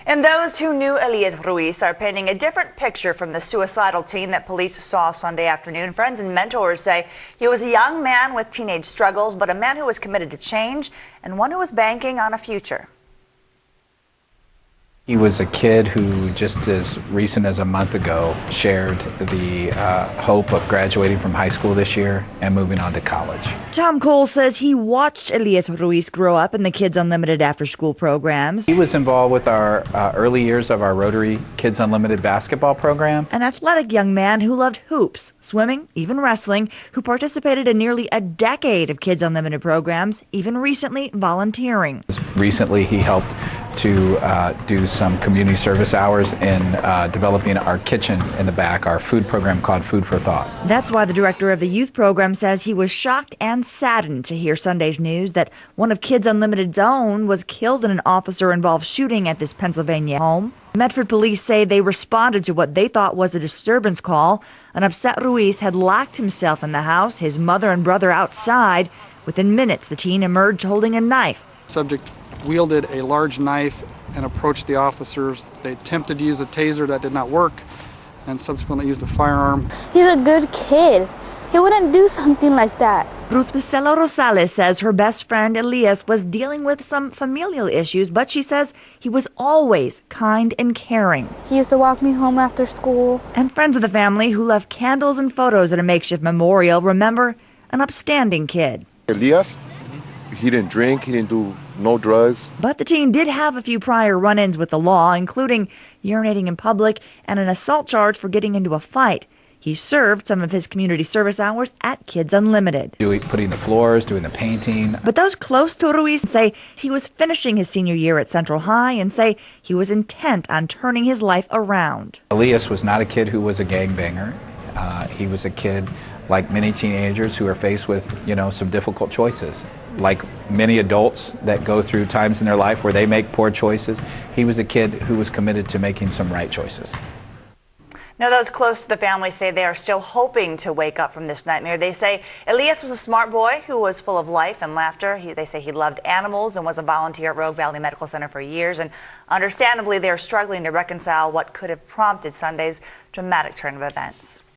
And those who knew Elias Ruiz are painting a different picture from the suicidal teen that police saw Sunday afternoon. Friends and mentors say he was a young man with teenage struggles, but a man who was committed to change and one who was banking on a future. He was a kid who, just as recent as a month ago, shared the hope of graduating from high school this year and moving on to college. Tom Cole says he watched Elias Ruiz grow up in the Kids Unlimited after-school programs. He was involved with our early years of our Rotary Kids Unlimited basketball program. An athletic young man who loved hoops, swimming, even wrestling, who participated in nearly a decade of Kids Unlimited programs, even recently volunteering. Recently, he helped to do some community service hours in developing our kitchen in the back, our food program called Food for Thought. That's why the director of the youth program says he was shocked and saddened to hear Sunday's news that one of Kids Unlimited's own was killed in an officer-involved shooting at this Pennsylvania home. Medford police say they responded to what they thought was a disturbance call. An upset Ruiz had locked himself in the house, his mother and brother outside. Within minutes, the teen emerged holding a knife. Subject wielded a large knife and approached the officers. They attempted to use a taser that did not work and subsequently used a firearm. He's a good kid. He wouldn't do something like that. Ruth Picelo Rosales says her best friend Elias was dealing with some familial issues, but she says he was always kind and caring. He used to walk me home after school. And friends of the family who left candles and photos at a makeshift memorial remember an upstanding kid. Elias, he didn't drink, he didn't do no drugs. But the teen did have a few prior run-ins with the law, including urinating in public and an assault charge for getting into a fight. He served some of his community service hours at Kids Unlimited. Putting the floors, doing the painting. But those close to Ruiz say he was finishing his senior year at Central High and say he was intent on turning his life around. Elias was not a kid who was a gangbanger. He was a kid like many teenagers who are faced with, some difficult choices. Like many adults that go through times in their life where they make poor choices, he was a kid who was committed to making some right choices. Now, those close to the family say they are still hoping to wake up from this nightmare. They say Elias was a smart boy who was full of life and laughter. They say he loved animals and was a volunteer at Rogue Valley Medical Center for years. And understandably, they are struggling to reconcile what could have prompted Sunday's dramatic turn of events.